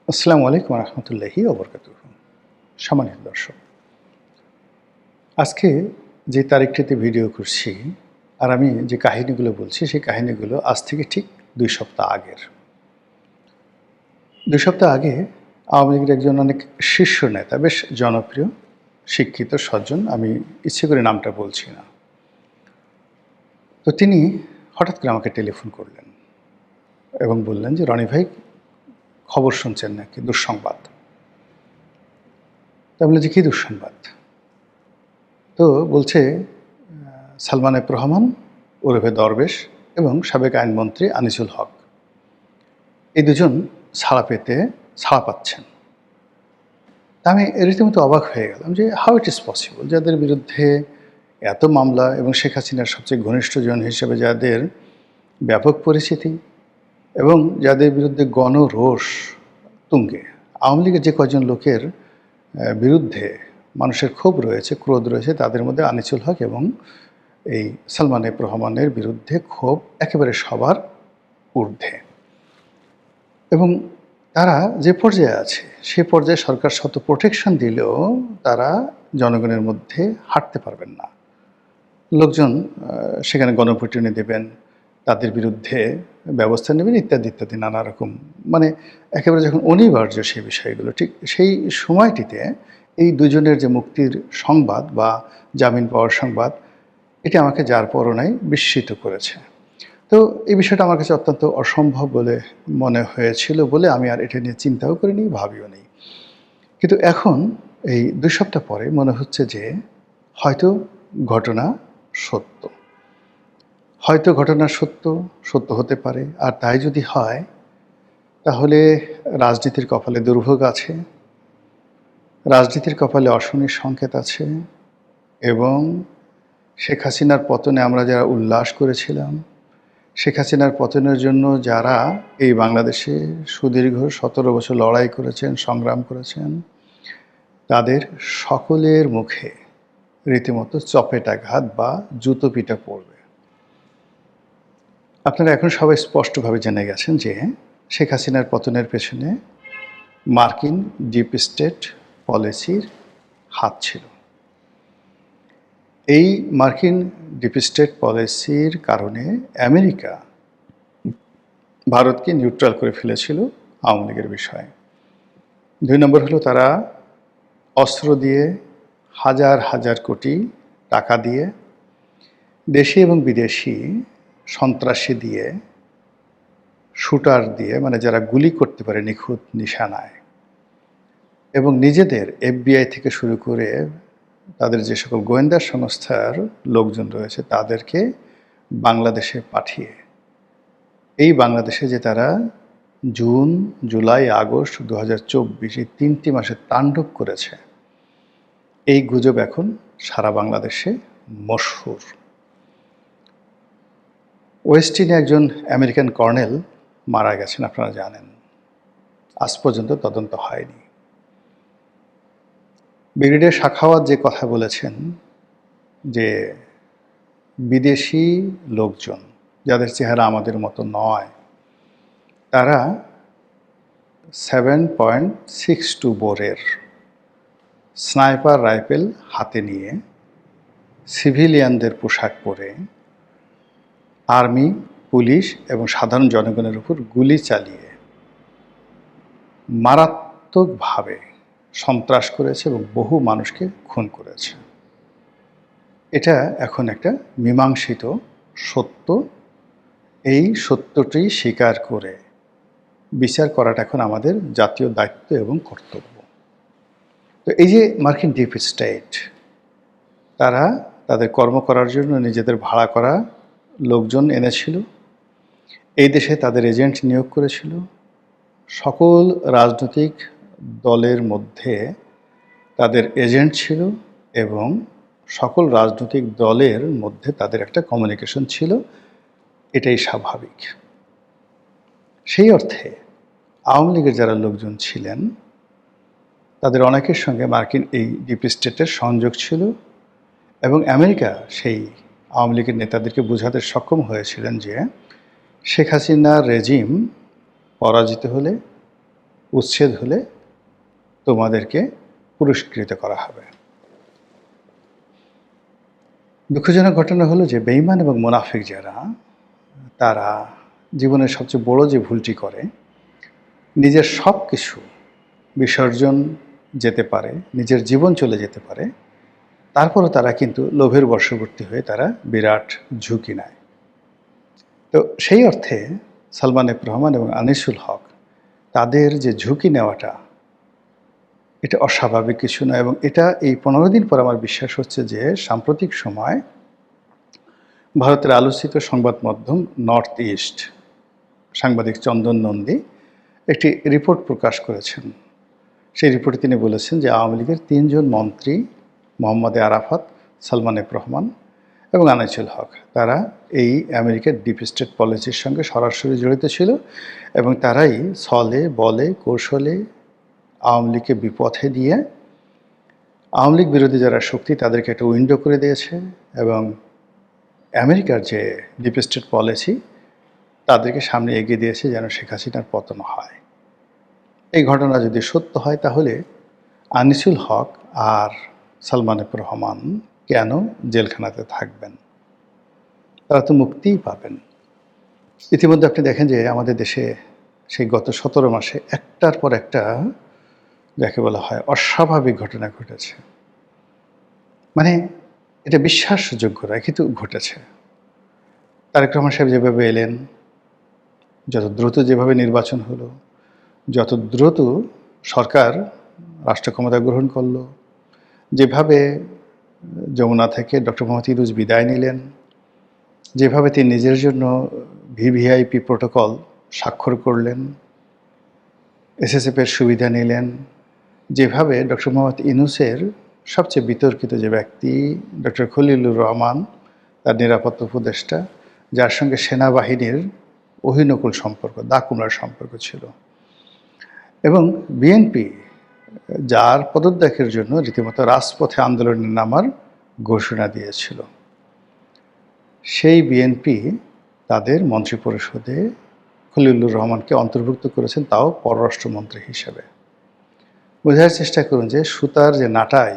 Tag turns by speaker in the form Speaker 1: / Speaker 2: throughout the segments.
Speaker 1: আসসালামু আলাইকুম রহমতুল্লাহি ওবরকাতুহ। সম্মানিত দর্শক, আজকে যে তারিখটিতে ভিডিও করছি আর আমি যে কাহিনীগুলো বলছি সেই কাহিনীগুলো আজ থেকে ঠিক 2 সপ্তাহ আগের। 2 সপ্তাহ আগে আওয়ামী লীগের একজন অনেক শীর্ষ নেতা, বেশ জনপ্রিয়, শিক্ষিত সজ্জন, আমি ইচ্ছে করে নামটা বলছি না, তো তিনি হঠাৎ করে আমাকে টেলিফোন করলেন এবং বললেন যে, রনি ভাই, খবর শুনছেন নাকি? দুঃসংবাদ। তা বললে যে, কী দুঃসংবাদ? তো বলছে, সালমান এফ রহমান ওরফে দরবেশ এবং সাবেক আইনমন্ত্রী আনিসুল হক, এই দুজন ছাড়া পাচ্ছেন। তা আমি রীতিমতো অবাক হয়ে গেলাম যে হাউ ইট ইজ পসিবল, যাদের বিরুদ্ধে এত মামলা এবং শেখ হাসিনার সবচেয়ে ঘনিষ্ঠজন হিসেবে যাদের ব্যাপক পরিচিতি এবং যাদের বিরুদ্ধে গণরোষ তুঙ্গে, আওয়ামী লীগের যে কয়জন লোকের বিরুদ্ধে মানুষের ক্ষোভ রয়েছে, ক্রোধ রয়েছে, তাদের মধ্যে আনিসুল হক এবং এই সালমান এফ রহমানের বিরুদ্ধে ক্ষোভ একেবারে সবার ঊর্ধ্বে। এবং তারা যে পর্যায়ে আছে সেই পর্যায়ে সরকার শত প্রোটেকশন দিলেও তারা জনগণের মধ্যে হাঁটতে পারবেন না। লোকজন সেখানে গণপিটুনি দেবেন, তাদের বিরুদ্ধে ব্যবস্থা নেবেন, ইত্যাদি ইত্যাদি নানা রকম, মানে একেবারে যখন অনিবার্য সেই বিষয়গুলো, ঠিক সেই সময়টিতে এই দুজনের যে মুক্তির সংবাদ বা জামিন পাওয়ার সংবাদ, এটি আমাকে যার পরনাই বিস্মিত করেছে। তো এই বিষয়টা আমার কাছে অত্যন্ত অসম্ভব বলে মনে হয়েছিল বলে আমি আর এটা নিয়ে চিন্তাও করিনি, ভাবিও নি। কিন্তু এখন এই 2 সপ্তাহ পরে মনে হচ্ছে যে হয়তো ঘটনা সত্য, হয়তো ঘটনা সত্য হতে পারে। আর তাই যদি হয়, তাহলে রাজনীতির কপালে দুর্ভোগ আছে, রাজনীতির কপালে অশনির সংকেত আছে, এবং শেখ হাসিনার পতনে আমরা যারা উল্লাস করেছিলাম, শেখ হাসিনার পতনের জন্য যারা এই বাংলাদেশে সুদীর্ঘ 17 বছর লড়াই করেছেন, সংগ্রাম করেছেন, তাদের সকলের মুখে রীতিমতো চপেটাঘাত বা জুতো পিটা পড়বে। আপনারা এখন সবাই স্পষ্টভাবে জেনে গেছেন যে শেখ হাসিনার পতনের পেছনে মার্কিন ডিপ স্টেট পলিসির হাত ছিল। এই মার্কিন ডিপ স্টেট পলিসির কারণে আমেরিকা ভারতকে নিউট্রাল করে ফেলেছিল আওয়ামী লীগের বিষয়ে। 2 নম্বর হলো, তারা অস্ত্র দিয়ে, হাজার হাজার কোটি টাকা দিয়ে, দেশি এবং বিদেশি সন্ত্রাসী দিয়ে, শুটার দিয়ে, মানে যারা গুলি করতে পারে নিখুঁত নিশানায়, এবং নিজেদের FBI থেকে শুরু করে তাদের যে সকল গোয়েন্দা সংস্থার লোকজন রয়েছে তাদেরকে বাংলাদেশে পাঠিয়ে, এই বাংলাদেশে যে তারা জুন, জুলাই, আগস্ট 2024 এই 3টি মাসে তাণ্ডব করেছে, এই গুজব এখন সারা বাংলাদেশে মশহুর। ওয়েস্টিনে একজন আমেরিকান কর্নেল মারা গেছেন, আপনারা জানেন। আজ পর্যন্ত তদন্ত হয়নি। ব্রিগেডিয়ার সাখাওয়াত যে কথা বলেছেন যে বিদেশি লোকজন, যাদের চেহারা আমাদের মতো নয়, তারা 7.62 বোরের স্নাইপার রাইফেল হাতে নিয়ে সিভিলিয়ানদের পোশাক পরে আর্মি, পুলিশ এবং সাধারণ জনগণের উপর গুলি চালিয়ে মারাত্মকভাবে সন্ত্রাস করেছে এবং বহু মানুষকে খুন করেছে। এটা এখন একটা মীমাংসিত সত্য। এই সত্যটি স্বীকার করে বিচার করাটা এখন আমাদের জাতীয় দায়িত্ব এবং কর্তব্য। তো এই যে মার্কিন ডিপ স্টেট, তারা তাদের কর্ম করার জন্য নিজেদের ভাড়া করা লোকজন এনেছিল, এই দেশে তাদের এজেন্ট নিয়োগ করেছিল, সকল রাজনৈতিক দলের মধ্যে তাদের এজেন্ট ছিল এবং সকল রাজনৈতিক দলের মধ্যে তাদের একটা কমিউনিকেশন ছিল। এটাই স্বাভাবিক। সেই অর্থে আওয়ামী লীগের যারা লোকজন ছিলেন তাদের অনেকের সঙ্গে মার্কিন এই ডিপ স্টেটের সংযোগ ছিল, এবং আমেরিকা সেই আওয়ামী লীগের নেতাদেরকে বোঝাতে সক্ষম হয়েছিলেন যে শেখ হাসিনার রেজিম পরাজিত হলে উচ্ছেদ হলে তোমাদেরকে পুরস্কৃত করা হবে। দুঃখজনক ঘটনা হলো যে বেঈমান এবং মুনাফিক যারা, তারা জীবনের সবচেয়ে বড় যে ভুলটি করে, নিজের সব কিছু বিসর্জন যেতে পারে, নিজের জীবন চলে যেতে পারে, তারপরও তারা কিন্তু লোভের বশবর্তী হয়ে তারা বিরাট ঝুঁকি নেয়। তো সেই অর্থে সালমান এফ রহমান এবং আনিসুল হক তাদের যে ঝুঁকি নেওয়াটা, এটা অস্বাভাবিক কিছু নয়। এবং এটা এই 15 দিন পর আমার বিশ্বাস হচ্ছে যে সাম্প্রতিক সময় ভারতের আলোচিত সংবাদ মাধ্যম নর্থ ইস্ট সাংবাদিক চন্দন নন্দী একটি রিপোর্ট প্রকাশ করেছেন। সেই রিপোর্টে তিনি বলেছেন যে আওয়ামী লীগের 3 জন মন্ত্রী মোহাম্মদ আরাফাত, সালমান এফ রহমান এবং আনিসুল হক, তারা এই আমেরিকার ডিপ স্টেট পলিসির সঙ্গে সরাসরি জড়িত ছিল এবং তারাই ছলে বলে কৌশলে আওয়ামী লীগকে বিপথে দিয়ে আওয়ামী লীগ বিরোধী যারা শক্তি তাদেরকে একটা উইন্ডো করে দিয়েছে এবং আমেরিকার যে ডিপ স্টেট পলিসি তাদেরকে সামনে এগিয়ে দিয়েছে যেন শেখ হাসিনার পতন হয়। এই ঘটনা যদি সত্য হয় তাহলে আনিসুল হক আর সালমান এফ রহমান কেন জেলখানাতে থাকবেন? তারা তো মুক্তিই পাবেন। ইতিমধ্যে আপনি দেখেন যে আমাদের দেশে সেই গত 17 মাসে একটার পর একটা যাকে বলা হয় অস্বাভাবিক ঘটনা ঘটেছে। মানে এটা বিশ্বাসযোগ্য নয়, কিন্তু ঘটেছে। তারেক রহমান সাহেব যেভাবে এলেন, যত দ্রুত যেভাবে নির্বাচন হলো, যত দ্রুত সরকার রাষ্ট্র ক্ষমতা গ্রহণ করলো, যেভাবে যমুনা থেকে ডক্টর মোহাম্মদ ইউনূস বিদায় নিলেন, যেভাবে তিনি নিজের জন্য ভিভিআইপি প্রোটোকল স্বাক্ষর করলেন, এসএসএফের সুবিধা নিলেন, যেভাবে ডক্টর মোহাম্মদ ইউনূসের সবচেয়ে বিতর্কিত যে ব্যক্তি ডক্টর খলিলুর রহমান, তার নিরাপত্তা উপদেষ্টা, যার সঙ্গে সেনাবাহিনীর অহিনকুল সম্পর্ক, দাকুমরার সম্পর্ক ছিল, এবং বিএনপি যার পদত্যাগের জন্য রীতিমতো রাজপথে আন্দোলনে নামার ঘোষণা দিয়েছিল, সেই বিএনপি তাদের মন্ত্রিপরিষদে খলিলুর রহমানকে অন্তর্ভুক্ত করেছেন, তাও পররাষ্ট্রমন্ত্রী হিসেবে। বোঝার চেষ্টা করুন যে সুতার যে নাটাই,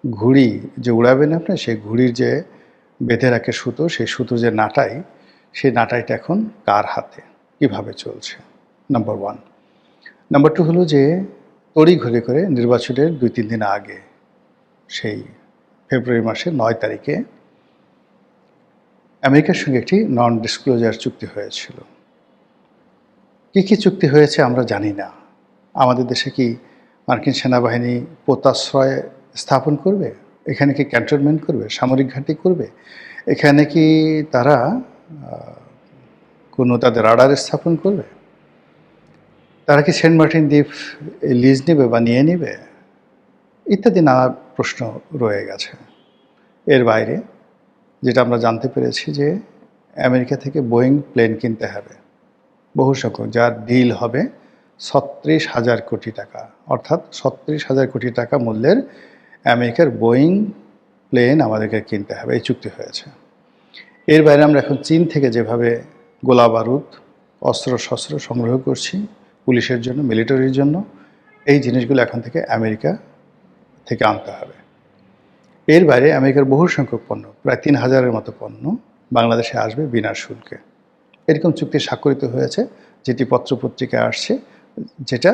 Speaker 1: ঘুড়ি যে উড়াবেন আপনি, সেই ঘুড়ির যে বেঁধে রাখে সুতো, সেই সুতোর যে নাটাই, সেই নাটাইটা এখন কার হাতে, কিভাবে চলছে? নাম্বার 1। নাম্বার 2 হলো যে তড়িঘড়ি করে নির্বাচনের 2-3 দিন আগে, সেই ফেব্রুয়ারি মাসের 9 তারিখে আমেরিকার সঙ্গে একটি নন ডিসক্লোজার চুক্তি হয়েছিল। কী চুক্তি হয়েছে আমরা জানি না। আমাদের দেশে কি মার্কিন সেনাবাহিনী পোতাশ্রয় স্থাপন করবে? এখানে কি ক্যান্টনমেন্ট করবে? সামরিক ঘাঁটি করবে? এখানে কি তারা কোনো তাদের রাডার স্থাপন করবে? তারা কি সেন্ট মার্টিন দ্বীপ লিজ নেবে বা নিয়ে নেবে? ইত্যাদি নানা প্রশ্ন রয়ে গেছে। এর বাইরে যেটা আমরা জানতে পেরেছি যে আমেরিকা থেকে বোয়িং প্লেন কিনতে হবে বহু সংখ্যক, যার ডিল হবে 36,000 কোটি টাকা, অর্থাৎ 36,000 কোটি টাকা মূল্যের আমেরিকার বোয়িং প্লেন আমাদেরকে কিনতে হবে, এই চুক্তি হয়েছে। এর বাইরে আমরা এখন চীন থেকে যেভাবে গোলা বারুদ, অস্ত্রশস্ত্র সংগ্রহ করছি পুলিশের জন্য, মিলিটারির জন্য, এই জিনিসগুলো এখন থেকে আমেরিকা থেকে আনতে হবে। এর বাইরে আমেরিকার বহু সংখ্যক পণ্য, প্রায় 3,000-এর মতো পণ্য বাংলাদেশে আসবে বিনা শুল্কে। এরকম চুক্তি স্বাক্ষরিত হয়েছে, যেটি পত্রপত্রিকায় আসছে। যেটা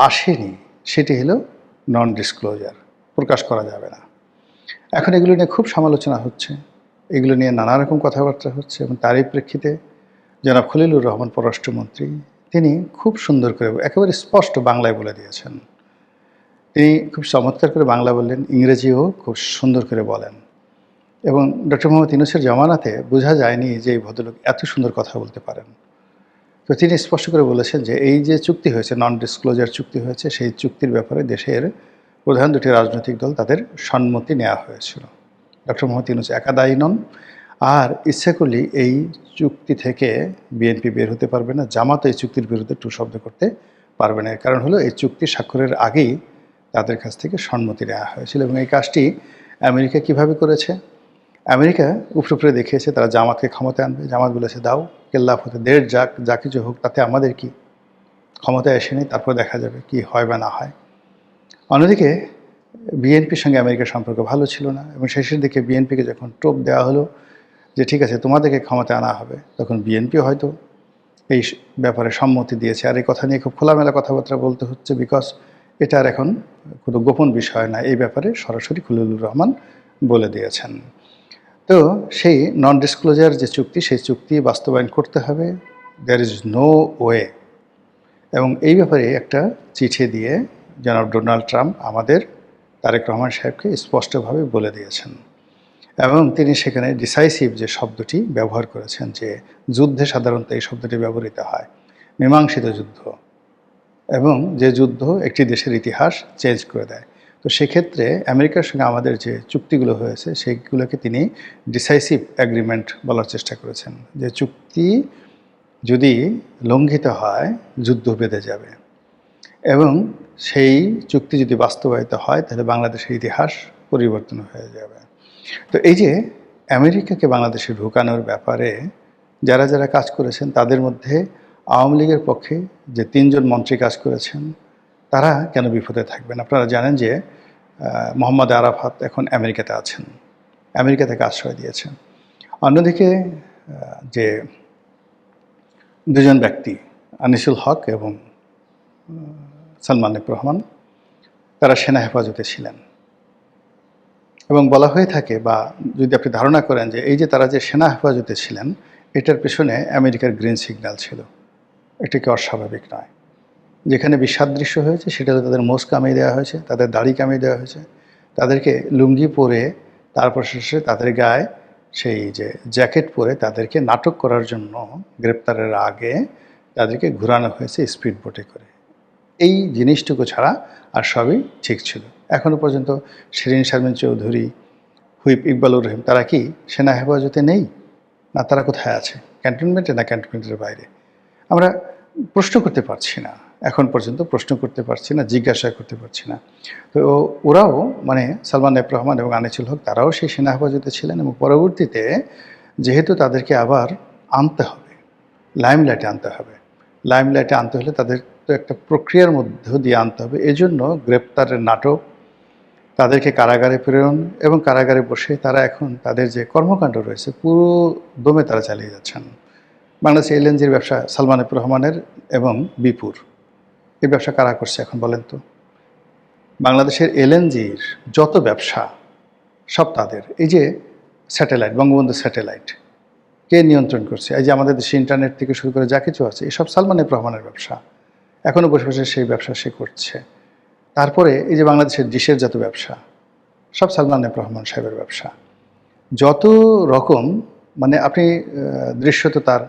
Speaker 1: আসেনি সেটি হলো নন ডিসক্লোজার, প্রকাশ করা যাবে না। এখন এগুলো নিয়ে খুব সমালোচনা হচ্ছে, এগুলো নিয়ে নানা রকম কথাবার্তা হচ্ছে, এবং তারই প্রেক্ষিতে জনাব খলিলুর রহমান পররাষ্ট্রমন্ত্রী, তিনি খুব সুন্দর করে একেবারে স্পষ্ট বাংলায় বলে দিয়েছেন। তিনি খুব চমৎকার করে বাংলা বললেন, ইংরেজিও খুব সুন্দর করে বলেন, এবং ডক্টর মোহাম্মদ ইউনূসের জমানাতে বোঝা যায়নি যে এই ভদ্রলোক এত সুন্দর কথা বলতে পারেন। তো তিনি স্পষ্ট করে বলেছেন যে এই যে চুক্তি হয়েছে, নন ডিসক্লোজার চুক্তি হয়েছে, সেই চুক্তির ব্যাপারে দেশের প্রধান 2টি রাজনৈতিক দল তাদের সম্মতি নেওয়া হয়েছিল। ডক্টর মোহাম্মদ ইউনূস একা দায়ী নন, আর ইচ্ছা করলেই এই চুক্তি থেকে বিএনপি বের হতে পারবে না, জামাত এই চুক্তির বিরুদ্ধে টু শব্দ করতে পারবে না। এর কারণ হলো এই চুক্তি স্বাক্ষরের আগেই তাদের কাছ থেকে সম্মতি নেওয়া হয়েছিল। এবং এই কাজটি আমেরিকা কিভাবে করেছে? আমেরিকা উপরে দেখিয়েছে তারা জামাতকে ক্ষমতায় আনবে। জামাত বলেছে দাও, কেল্লা হতে দেড় যাক, যা কিছু হোক তাতে আমাদের কি, ক্ষমতায় আসেনি, তারপর দেখা যাবে কি হয় বা না হয়। অন্যদিকে বিএনপির সঙ্গে আমেরিকার সম্পর্ক ভালো ছিল না, এবং শেষের দিকে বিএনপিকে যখন টোপ দেওয়া হলো যে ঠিক আছে তোমাদেরকে ক্ষমতায় আনা হবে, তখন বিএনপি হয়তো এই ব্যাপারে সম্মতি দিয়েছে। আর এই কথা নিয়ে খুব খোলামেলা কথাবার্তা বলতে হচ্ছে, বিকজ এটা আর এখন কোনো গোপন বিষয় না, এই ব্যাপারে সরাসরি খলিলুর রহমান বলে দিয়েছেন। তো সেই নন ডিসক্লোজার যে চুক্তি, সেই চুক্তি বাস্তবায়ন করতে হবে, দেয়ার ইজ নো ওয়ে। এবং এই ব্যাপারে একটা চিঠি দিয়ে জনাব ডোনাল্ড ট্রাম্প আমাদের তারেক রহমান সাহেবকে স্পষ্টভাবে বলে দিয়েছেন, এবং তিনি সেখানে ডিসাইসিভ যে শব্দটি ব্যবহার করেছেন, যে যুদ্ধে সাধারণত এই শব্দটি ব্যবহৃত হয়, মীমাংসিত যুদ্ধ, এবং যে যুদ্ধ একটি দেশের ইতিহাস চেঞ্জ করে দেয়। তো সেক্ষেত্রে আমেরিকার সঙ্গে আমাদের যে চুক্তিগুলো হয়েছে সেইগুলোকে তিনি ডিসাইসিভ অ্যাগ্রিমেন্ট বলার চেষ্টা করেছেন, যে চুক্তি যদি লঙ্ঘিত হয় যুদ্ধ বেঁধে যাবে, এবং সেই চুক্তি যদি বাস্তবায়িত হয় তাহলে বাংলাদেশের ইতিহাস পরিবর্তন হয়ে যাবে। তো এই যে আমেরিকাকে বাংলাদেশে ঢুকানোর ব্যাপারে যারা যারা কাজ করেছেন, তাদের মধ্যে আওয়ামী লীগের পক্ষে যে 3 জন মন্ত্রী কাজ করেছেন, তারা কেন বিপদে থাকবেন? আপনারা জানেন যে মোহাম্মদ আরাফাত এখন আমেরিকাতে আছেন, আমেরিকা থেকে আশ্রয় দিয়েছেন। অন্যদিকে যে 2 জন ব্যক্তি, আনিসুল হক এবং সালমান এফ রহমান, তারা সেনা হেফাজতে ছিলেন, এবং বলা হয়ে থাকে, বা যদি আপনি ধারণা করেন যে এই যে তারা যে সেনা হেফাজতে ছিলেন, এটার পেছনে আমেরিকার গ্রিন সিগন্যাল ছিল। এটা কি অস্বাভাবিক নয়? যেখানে বিসাদৃশ্য হয়েছে সেটা হলো তাদের মোষ কামিয়ে দেওয়া হয়েছে, তাদের দাড়ি কামিয়ে দেওয়া হয়েছে, তাদেরকে লুঙ্গি পরে, তারপর শেষে তাদের গায়ে সেই যে জ্যাকেট পরে তাদেরকে নাটক করার জন্য গ্রেপ্তারের আগে তাদেরকে ঘোরানো হয়েছে স্পিড বোটে করে। এই জিনিসটুকু ছাড়া আর সবই ঠিক ছিল। এখনও পর্যন্ত শিরিন শারমিন চৌধুরী, হুইপ ইকবালুর রহিম, তারা কি সেনা হেফাজতে নেই? না, তারা কোথায় আছে? ক্যান্টনমেন্টে না ক্যান্টনমেন্টের বাইরে? আমরা প্রশ্ন করতে পারছি না, এখন পর্যন্ত প্রশ্ন করতে পারছি না, জিজ্ঞাসা করতে পারছি না। তো ওরাও, মানে সালমান এফ রহমান এবং আনিসুল হক, তারাও সেই সেনা হেফাজতে ছিলেন, এবং পরবর্তীতে যেহেতু তাদেরকে আবার আনতে হবে, লাইমলাইটে আনতে হবে, লাইমলাইটে আনতে হলে তাদের তো একটা প্রক্রিয়ার মধ্য দিয়ে আনতে হবে। এজন্য গ্রেপ্তারের নাটক, তাদেরকে কারাগারে প্রেরণ, এবং কারাগারে বসে তারা এখন তাদের যে কর্মকাণ্ড রয়েছে পুরো দমে তারা চালিয়ে যাচ্ছেন। বাংলাদেশে এলএনজির ব্যবসা সালমান এফ রহমানের এবং বিপুর, এই ব্যবসা কারা করছে এখন বলেন তো? বাংলাদেশের এলএনজির যত ব্যবসা সব তাদের। এই যে স্যাটেলাইট, বঙ্গবন্ধু স্যাটেলাইট কে নিয়ন্ত্রণ করছে? এই যে আমাদের দেশে ইন্টারনেট থেকে শুরু করে যা কিছু আছে, এসব সালমান এফ রহমানের ব্যবসা। এখনও বসে বসে সেই ব্যবসা সে করছে। তারপরে এই যে বাংলাদেশের ডিশের যত ব্যবসা, সব সালমান এফ রহমান সাহেবের ব্যবসা। যত রকম, মানে আপনি দৃশ্যত তার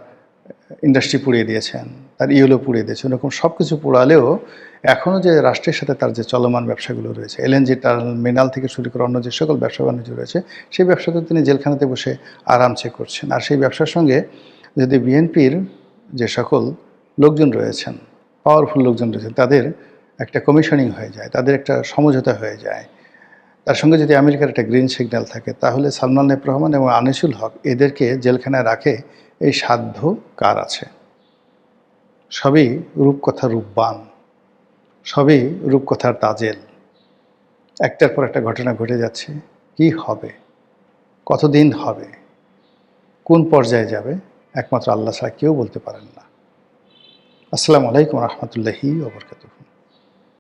Speaker 1: ইন্ডাস্ট্রি পুড়িয়ে দিয়েছেন, তার ইয়েলো পুড়িয়ে দিয়েছেন, এরকম সব কিছু পোড়ালেও এখনও যে রাষ্ট্রের সাথে তার যে চলমান ব্যবসাগুলো রয়েছে, এলএনজি টার্মিনাল থেকে শুরু করে অন্য যে সকল ব্যবসা বাণিজ্য রয়েছে, সেই ব্যবসা তো তিনি জেলখানাতে বসে আরামসে করছেন। আর সেই ব্যবসার সঙ্গে যদি বিএনপির যে সকল লোকজন রয়েছেন, পাওয়ারফুল লোকজন রয়েছেন, তাদের একটা কমিশনিং হয়ে যায়, তাদের একটা সমঝোতা হয়ে যায়, তার সঙ্গে যদি আমেরিকার একটা গ্রিন সিগন্যাল থাকে, তাহলে সালমান এফ রহমান এবং আনিসুল হক এদেরকে জেলখানায় রাখে এই সাধ্য কার আছে? সবই রূপকথা রূপবান, সবই রূপকথার তাজেল। একটার পর একটা ঘটনা ঘটে যাচ্ছে। কি হবে, কতদিন হবে, কোন পর্যায়ে যাবে, একমাত্র আল্লাহ ছাড়া কেউ বলতে পারেন না। আসসালামু আলাইকুম রহমতুল্লাহি ওয়া বারাকাতুহু।